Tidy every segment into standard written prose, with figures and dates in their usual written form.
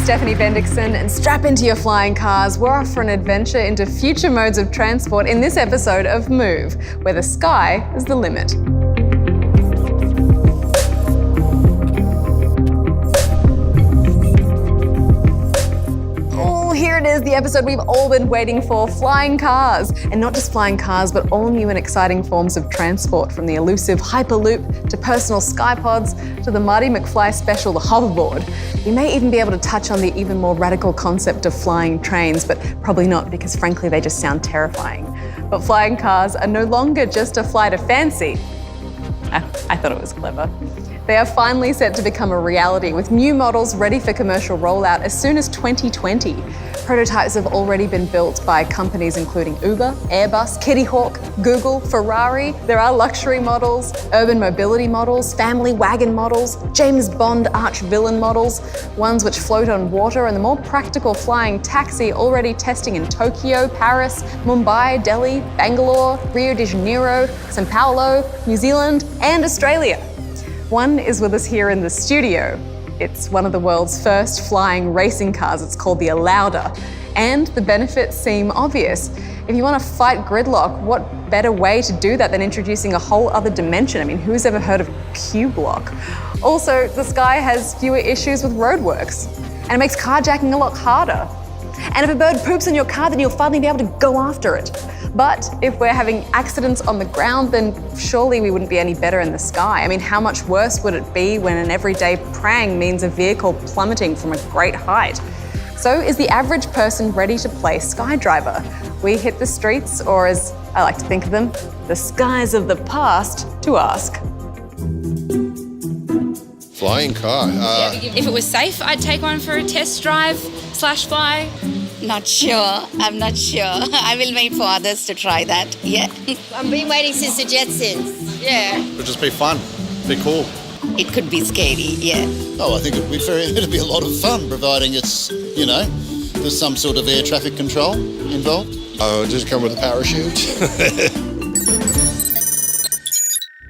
Stephanie Bendixsen, and strap into your flying cars. We're off for an adventure into future modes of transport in this episode of Move, where the sky is the limit. Here it is, the episode we've all been waiting for, flying cars. And not just flying cars, but all new and exciting forms of transport, from the elusive Hyperloop to personal skypods to the Marty McFly special, the hoverboard. We may even be able to touch on the even more radical concept of flying trains, but probably not, because frankly they just sound terrifying. But flying cars are no longer just a flight of fancy. I thought it was clever. They are finally set to become a reality, with new models ready for commercial rollout as soon as 2020. Prototypes have already been built by companies including Uber, Airbus, Kitty Hawk, Google, Ferrari. There are luxury models, urban mobility models, family wagon models, James Bond arch-villain models, ones which float on water, and the more practical flying taxi already testing in Tokyo, Paris, Mumbai, Delhi, Bangalore, Rio de Janeiro, São Paulo, New Zealand, and Australia. One is with us here in the studio. It's one of the world's first flying racing cars. It's called the Alauda, and the benefits seem obvious. If you want to fight gridlock, what better way to do that than introducing a whole other dimension? I mean, who's ever heard of Q-block? Also, the Sky has fewer issues with roadworks, and it makes carjacking a lot harder. And if a bird poops in your car, then you'll finally be able to go after it. But if we're having accidents on the ground, then surely we wouldn't be any better in the sky. I mean, how much worse would it be when an everyday prang means a vehicle plummeting from a great height? So is the average person ready to play Skydriver? We hit the streets, or as I like to think of them, the skies of the past, to ask. Flying car. If it was safe, I'd take one for a test drive / fly. Not sure. I'm not sure. I will wait for others to try that. Yeah. I've been waiting since the Jetsons. Yeah. It'd just be fun. Be cool. It could be scary, yeah. Oh, I think it'd be a lot of fun, providing it's, there's some sort of air traffic control involved. Oh, just come with a parachute.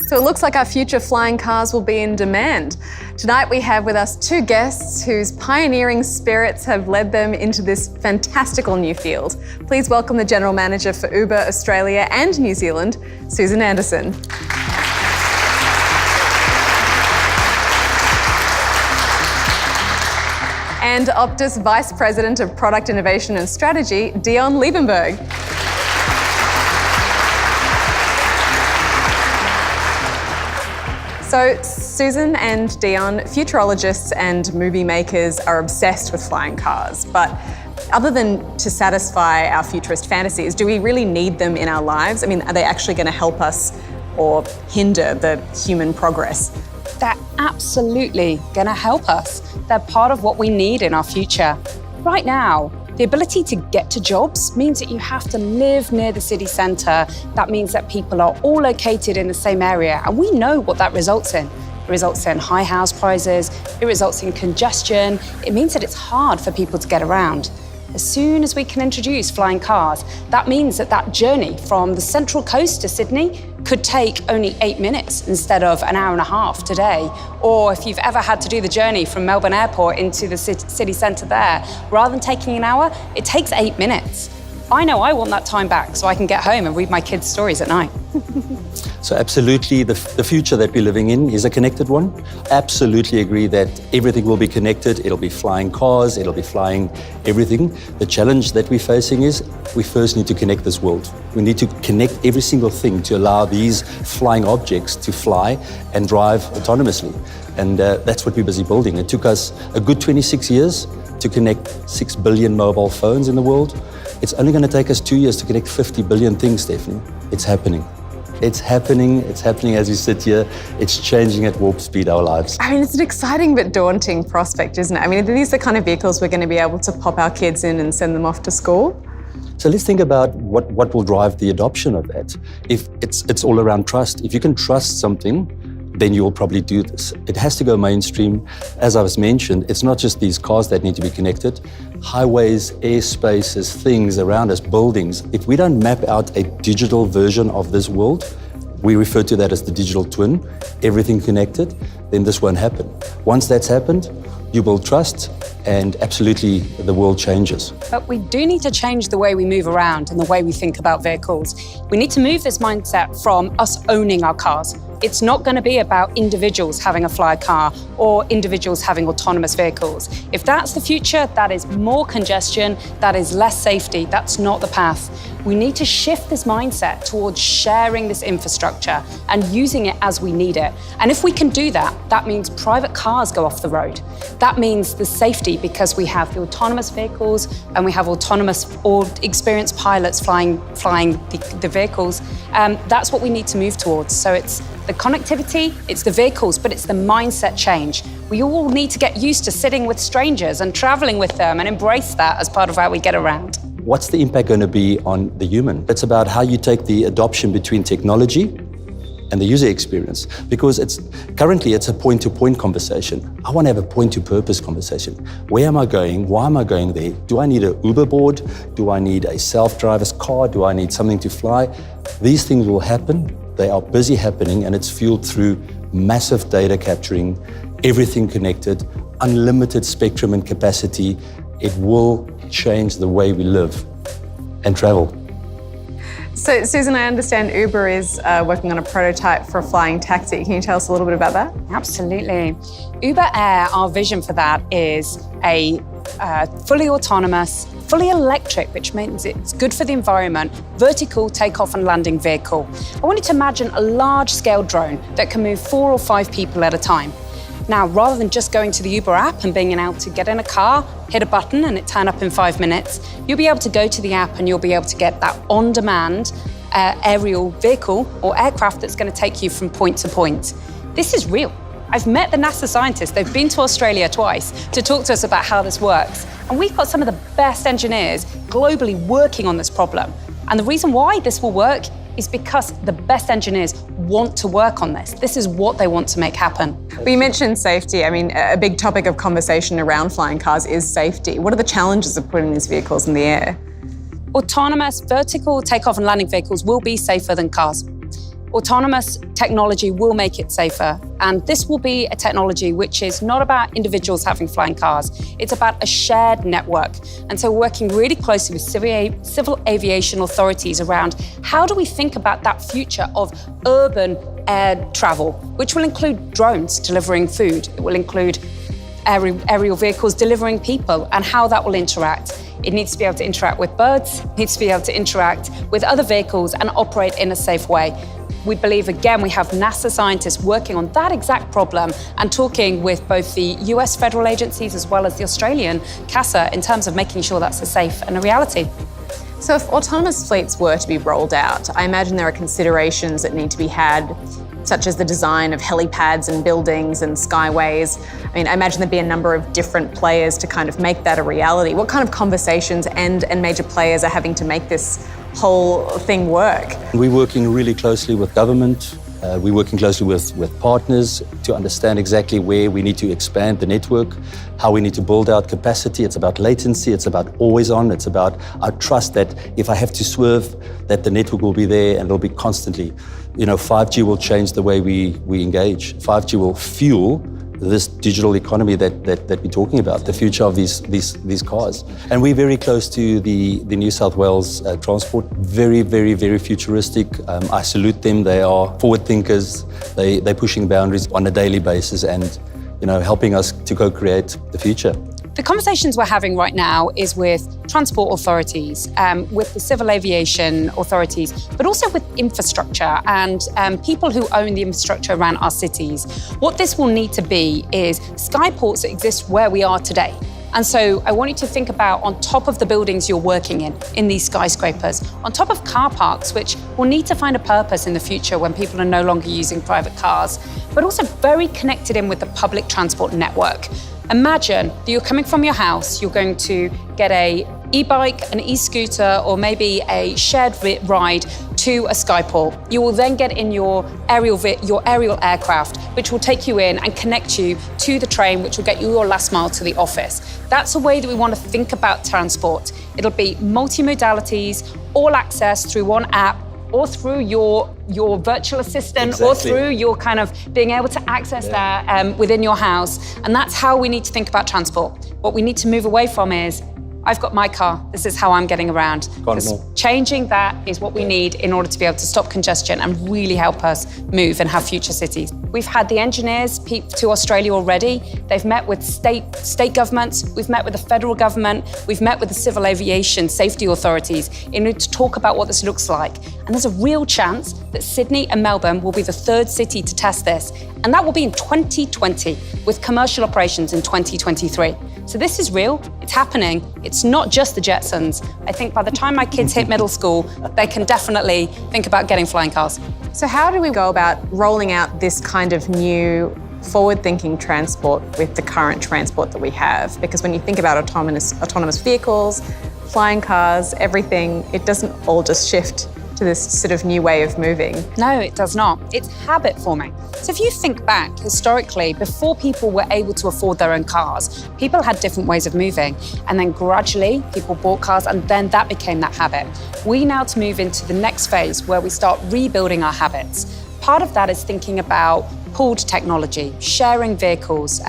So it looks like our future flying cars will be in demand. Tonight we have with us two guests whose pioneering spirits have led them into this fantastical new field. Please welcome the General Manager for Uber Australia and New Zealand, Susan Anderson. And Optus Vice President of Product Innovation and Strategy, Deon Liebenberg. So Susan and Deon, futurologists and movie makers, are obsessed with flying cars. But other than to satisfy our futurist fantasies, do we really need them in our lives? I mean, are they actually going to help us or hinder the human progress? They're absolutely going to help us. They're part of what we need in our future. Right now, the ability to get to jobs means that you have to live near the city centre. That means that people are all located in the same area, and we know what that results in. It results in high house prices, it results in congestion. It means that it's hard for people to get around. As soon as we can introduce flying cars, that means that journey from the Central Coast to Sydney could take only 8 minutes instead of an hour and a half today. Or if you've ever had to do the journey from Melbourne Airport into the city centre there, rather than taking an hour, it takes 8 minutes. I know I want that time back so I can get home and read my kids' stories at night. So absolutely, the future that we're living in is a connected one. Absolutely agree that everything will be connected. It'll be flying cars, it'll be flying everything. The challenge that we're facing is we first need to connect this world. We need to connect every single thing to allow these flying objects to fly and drive autonomously. And that's what we're busy building. It took us a good 26 years to connect 6 billion mobile phones in the world. It's only going to take us 2 years to connect 50 billion things, Stephanie. It's happening. It's happening as we sit here. It's changing at warp speed our lives. I mean, it's an exciting but daunting prospect, isn't it? I mean, are these the kind of vehicles we're going to be able to pop our kids in and send them off to school? So let's think about what will drive the adoption of that. If it's all around trust. If you can trust something, then you will probably do this. It has to go mainstream. As I was mentioned, it's not just these cars that need to be connected. Highways, airspaces, things around us, buildings. If we don't map out a digital version of this world, We refer to that as the digital twin, everything connected, then this won't happen. Once that's happened, you build trust, and absolutely the world changes. But we do need to change the way we move around and the way we think about vehicles. We need to move this mindset from us owning our cars. It's not going to be about individuals having a fly car or individuals having autonomous vehicles. If that's the future, that is more congestion, that is less safety. That's not the path. We need to shift this mindset towards sharing this infrastructure and using it as we need it. And if we can do that, that means private cars go off the road. That means the safety, because we have the autonomous vehicles and we have autonomous or experienced pilots flying the vehicles. That's what we need to move towards. So it's the connectivity, it's the vehicles, but it's the mindset change. We all need to get used to sitting with strangers and traveling with them and embrace that as part of how we get around. What's the impact going to be on the human? It's about how you take the adoption between technology and the user experience, because currently it's a point-to-point conversation. I want to have a point-to-purpose conversation. Where am I going? Why am I going there? Do I need a hoverboard? Do I need a self-driver's car? Do I need something to fly? These things will happen. They are busy happening, and it's fueled through massive data capturing, everything connected, unlimited spectrum and capacity. It will change the way we live and travel. So, Susan, I understand Uber is working on a prototype for a flying taxi. Can you tell us a little bit about that? Absolutely. Uber Air, our vision for that is a fully autonomous, fully electric, which means it's good for the environment, vertical takeoff and landing vehicle. I want you to imagine a large-scale drone that can move 4 or 5 people at a time. Now, rather than just going to the Uber app and being able to get in a car, hit a button and it turn up in 5 minutes, you'll be able to go to the app and you'll be able to get that on-demand aerial vehicle or aircraft that's going to take you from point to point. This is real. I've met the NASA scientists. They've been to Australia twice to talk to us about how this works. And we've got some of the best engineers globally working on this problem. And the reason why this will work is because the best engineers want to work on this. This is what they want to make happen. But you mentioned safety. I mean, a big topic of conversation around flying cars is safety. What are the challenges of putting these vehicles in the air? Autonomous vertical takeoff and landing vehicles will be safer than cars. Autonomous technology will make it safer, and this will be a technology which is not about individuals having flying cars. It's about a shared network. And so we're working really closely with civil aviation authorities around how do we think about that future of urban air travel, which will include drones delivering food. It will include aerial vehicles delivering people, and how that will interact. It needs to be able to interact with birds, it needs to be able to interact with other vehicles and operate in a safe way. We believe, again, we have NASA scientists working on that exact problem and talking with both the US federal agencies as well as the Australian CASA in terms of making sure that's a safe and a reality. So if autonomous fleets were to be rolled out, I imagine there are considerations that need to be had, such as the design of helipads and buildings and skyways. I mean, I imagine there'd be a number of different players to kind of make that a reality. What kind of conversations and major players are having to make this whole thing work? We're working really closely with government. We're working closely with partners to understand exactly where we need to expand the network, how we need to build out capacity. It's about latency, it's about always on, it's about our trust that if I have to swerve, that the network will be there and it'll be constantly. 5G will change the way we engage. 5G will fuel this digital economy that we're talking about, the future of these cars. And we're very close to the New South Wales transport, very, very, very futuristic. I salute them. They are forward thinkers. They're pushing boundaries on a daily basis and helping us to co-create the future. The conversations we're having right now is with transport authorities, with the civil aviation authorities, but also with infrastructure and people who own the infrastructure around our cities. What this will need to be is skyports that exist where we are today. And so I want you to think about on top of the buildings you're working in these skyscrapers, on top of car parks, which will need to find a purpose in the future when people are no longer using private cars, but also very connected in with the public transport network. Imagine that you're coming from your house, you're going to get an e-bike, an e-scooter, or maybe a shared ride to a skyport. You will then get in your aerial aircraft, which will take you in and connect you to the train, which will get you your last mile to the office. That's a way that we want to think about transport. It'll be multi-modalities, all access through one app, or through your your virtual assistant or through your kind of being able to access that within your house. And that's how we need to think about transport. What we need to move away from is, I've got my car, this is how I'm getting around. Changing that is what we need in order to be able to stop congestion and really help us move and have future cities. We've had the engineers peep to Australia already. They've met with state governments, we've met with the federal government, we've met with the civil aviation safety authorities in order to talk about what this looks like. And there's a real chance that Sydney and Melbourne will be the third city to test this. And that will be in 2020 with commercial operations in 2023. So this is real, it's happening. It's not just the Jetsons. I think by the time my kids hit middle school, they can definitely think about getting flying cars. So how do we go about rolling out this kind of new forward-thinking transport with the current transport that we have? Because when you think about autonomous vehicles, flying cars, everything, it doesn't all just shift to this sort of new way of moving. No, it does not. It's habit forming. So if you think back historically, before people were able to afford their own cars, people had different ways of moving. And then gradually people bought cars and then that became that habit. We now to move into the next phase where we start rebuilding our habits. Part of that is thinking about pooled technology, sharing vehicles.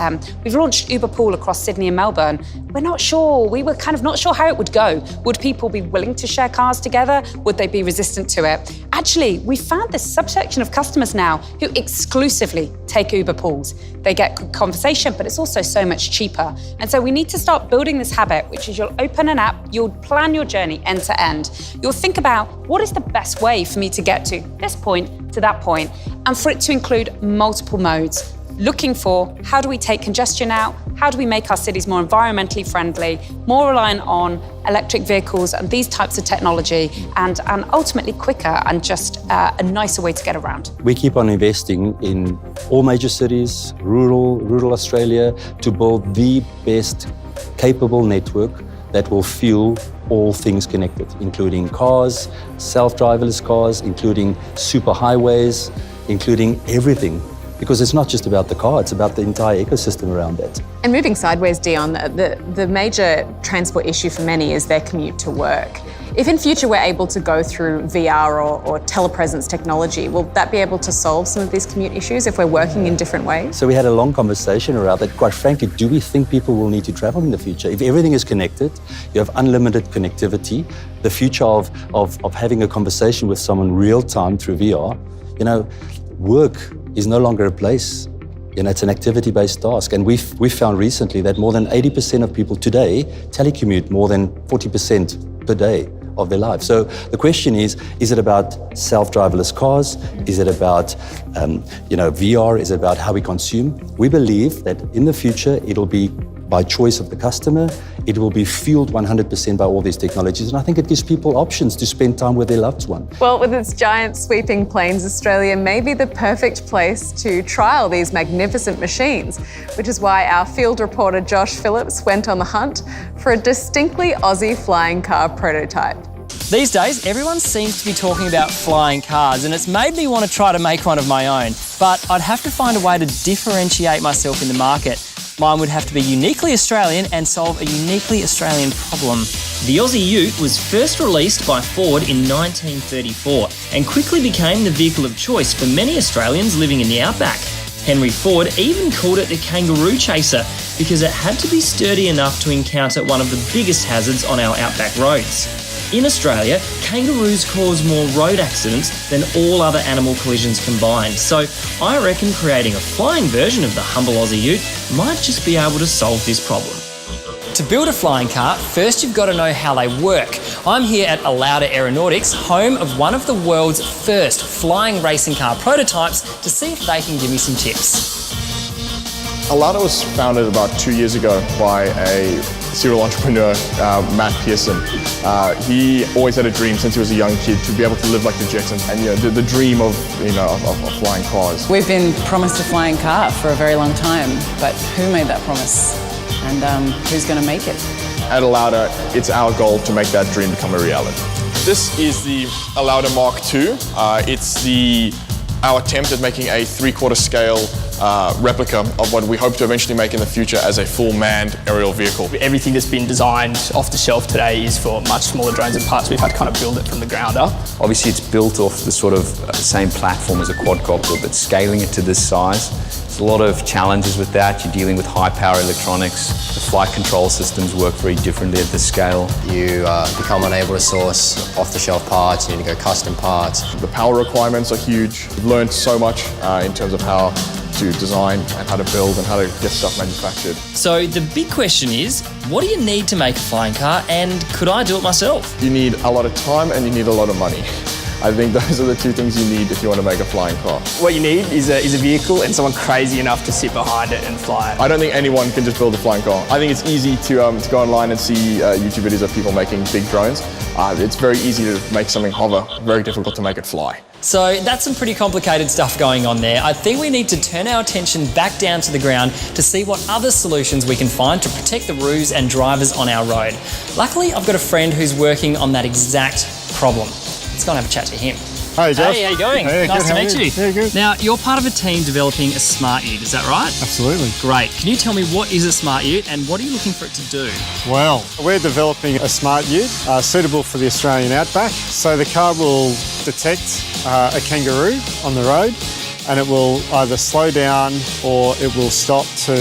We've launched Uber Pool across Sydney and Melbourne. We were kind of not sure how it would go. Would people be willing to share cars together? Would they be resistant to it? Actually, we found this subsection of customers now who exclusively take Uber Pools. They get good conversation, but it's also so much cheaper. And so we need to start building this habit, which is you'll open an app, you'll plan your journey end to end. You'll think about what is the best way for me to get to this point to that point, and for it to include multiple modes. Looking for how do we take congestion out? How do we make our cities more environmentally friendly, more reliant on electric vehicles and these types of technology, and ultimately quicker and just a nicer way to get around? We keep on investing in all major cities, rural Australia, to build the best capable network that will fuel all things connected, including cars, self-driverless cars, including superhighways, including everything. Because it's not just about the car, it's about the entire ecosystem around that. And moving sideways, Deon, the major transport issue for many is their commute to work. If in future we're able to go through VR or telepresence technology, will that be able to solve some of these commute issues if we're working in different ways? So we had a long conversation around that. Quite frankly, do we think people will need to travel in the future? If everything is connected, you have unlimited connectivity, the future of having a conversation with someone real time through VR, work is no longer a place. It's an activity-based task. And we've found recently that more than 80% of people today telecommute more than 40% per day of their life. So the question is it about self-driverless cars? Is it about, VR? Is it about how we consume? We believe that in the future, it'll be by choice of the customer. It will be fueled 100% by all these technologies. And I think it gives people options to spend time with their loved one. Well, with its giant sweeping plains, Australia may be the perfect place to trial these magnificent machines, which is why our field reporter Josh Phillips went on the hunt for a distinctly Aussie flying car prototype. These days, everyone seems to be talking about flying cars, and it's made me want to try to make one of my own. But I'd have to find a way to differentiate myself in the market. Mine would have to be uniquely Australian and solve a uniquely Australian problem. The Aussie Ute was first released by Ford in 1934 and quickly became the vehicle of choice for many Australians living in the outback. Henry Ford even called it the kangaroo chaser because it had to be sturdy enough to encounter one of the biggest hazards on our outback roads. In Australia, kangaroos cause more road accidents than all other animal collisions combined, so I reckon creating a flying version of the humble Aussie Ute might just be able to solve this problem. To build a flying car, first you've got to know how they work. I'm here at Alauda Aeronautics, home of one of the world's first flying racing car prototypes, to see if they can give me some tips. Alauda was founded about 2 years ago by a serial entrepreneur, Matt Pearson. He always had a dream since he was a young kid to be able to live like the Jetsons, and the dream of flying cars. We've been promised a flying car for a very long time, but who made that promise? And who's going to make it? At Alauda, it's our goal to make that dream become a reality. This is the Alauda Mark II. It's the Our attempt at making a 3/4 scale replica of what we hope to eventually make in the future as a full manned aerial vehicle. Everything that's been designed off the shelf today is for much smaller drones and parts. We've had to kind of build it from the ground up. Obviously it's built off the sort of same platform as a quadcopter, but scaling it to this size, there's a lot of challenges with that. You're dealing with high power electronics. The flight control systems work very differently at this scale. You become unable to source off-the-shelf parts, you need to go custom parts. The power requirements are huge. We've learned so much in terms of how to design and how to build and how to get stuff manufactured. So the big question is, what do you need to make a flying car, and could I do it myself? You need a lot of time and you need a lot of money. I think those are the two things you need if you want to make a flying car. What you need is a vehicle and someone crazy enough to sit behind it and fly it. I don't think anyone can just build a flying car. I think it's easy to go online and see YouTube videos of people making big drones. It's very easy to make something hover, very difficult to make it fly. So that's some pretty complicated stuff going on there. I think we need to turn our attention back down to the ground to see what other solutions we can find to protect the roos and drivers on our road. Luckily, I've got a friend who's working on that exact problem. Let's go and have a chat to him. Hey, Josh. Hey, how you going? Hey, nice good, to meet you. Yeah, good. Now, you're part of a team developing a smart ute, is that right? Absolutely. Great. Can you tell me what is a smart ute and what are you looking for it to do? Well, we're developing a smart ute suitable for the Australian outback. So the car will detect a kangaroo on the road, and it will either slow down or it will stop to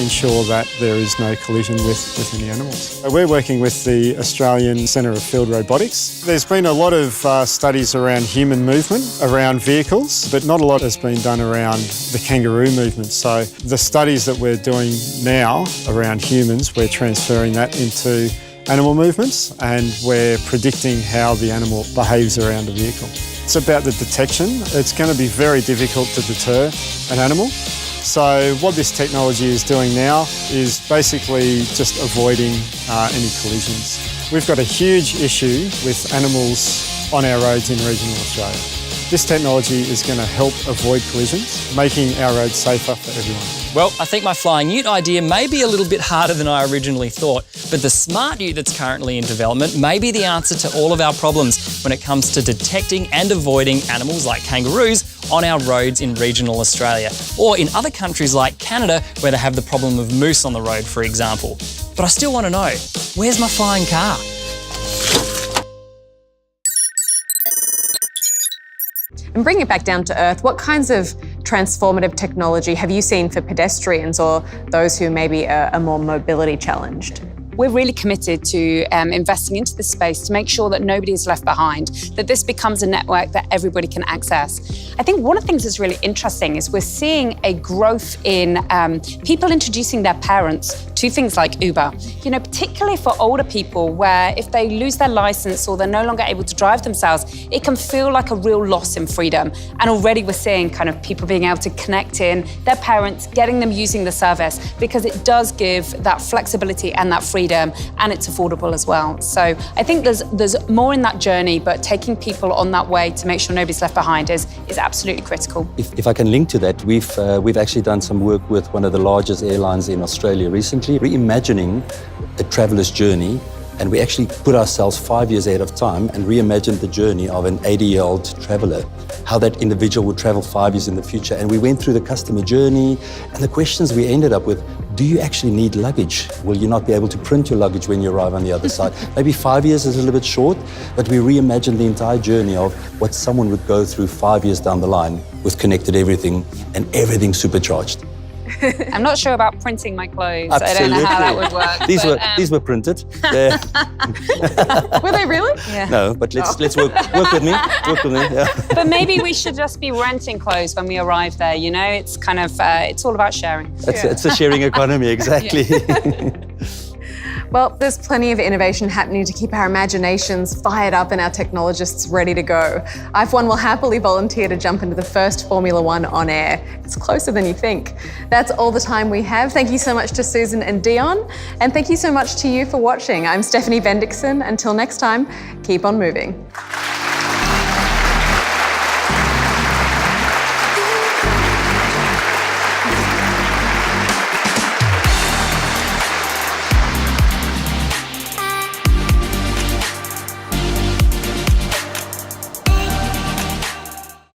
ensure that there is no collision with any animals. So we're working with the Australian Centre of Field Robotics. There's been a lot of studies around human movement, around vehicles, but not a lot has been done around the kangaroo movement. So the studies that we're doing now around humans, we're transferring that into animal movements, and we're predicting how the animal behaves around a vehicle. It's about the detection. It's going to be very difficult to deter an animal. So what this technology is doing now is basically just avoiding any collisions. We've got a huge issue with animals on our roads in regional Australia. This technology is going to help avoid collisions, making our roads safer for everyone. Well, I think my flying ute idea may be a little bit harder than I originally thought, but the smart ute that's currently in development may be the answer to all of our problems when it comes to detecting and avoiding animals like kangaroos on our roads in regional Australia, or in other countries like Canada where they have the problem of moose on the road, for example. But I still want to know, where's my flying car? And bring it back down to earth, what kinds of transformative technology have you seen for pedestrians or those who maybe are more mobility challenged? We're really committed to investing into this space to make sure that nobody is left behind, that this becomes a network that everybody can access. I think one of the things that's really interesting is we're seeing a growth in people introducing their parents to things like Uber. You know, particularly for older people where if they lose their license or they're no longer able to drive themselves, it can feel like a real loss in freedom. And already we're seeing kind of people being able to connect in their parents, getting them using the service, because it does give that flexibility and that freedom, and it's affordable as well. So I think there's more in that journey, but taking people on that way to make sure nobody's left behind is absolutely critical. If I can link to that, we've actually done some work with one of the largest airlines in Australia recently, reimagining a traveller's journey, and we actually put ourselves 5 years ahead of time and reimagined the journey of an 80-year-old traveller, how that individual would travel 5 years in the future. And we went through the customer journey, and the questions we ended up with: do you actually need luggage? Will you not be able to print your luggage when you arrive on the other side? Maybe 5 years is a little bit short, but we reimagined the entire journey of what someone would go through 5 years down the line with connected everything and everything supercharged. I'm not sure about printing my clothes. Absolutely. I don't know how that would work. These were printed. Were they really? Yeah. No, but let's work with me. Work with me. Yeah. But maybe we should just be renting clothes when we arrive there. You know, it's kind of it's all about sharing. It's a sharing economy, exactly. Well, there's plenty of innovation happening to keep our imaginations fired up and our technologists ready to go. I, for one, will happily volunteer to jump into the first Formula One on air. It's closer than you think. That's all the time we have. Thank you so much to Susan and Deon, and thank you so much to you for watching. I'm Stephanie Bendixsen. Until next time, keep on moving.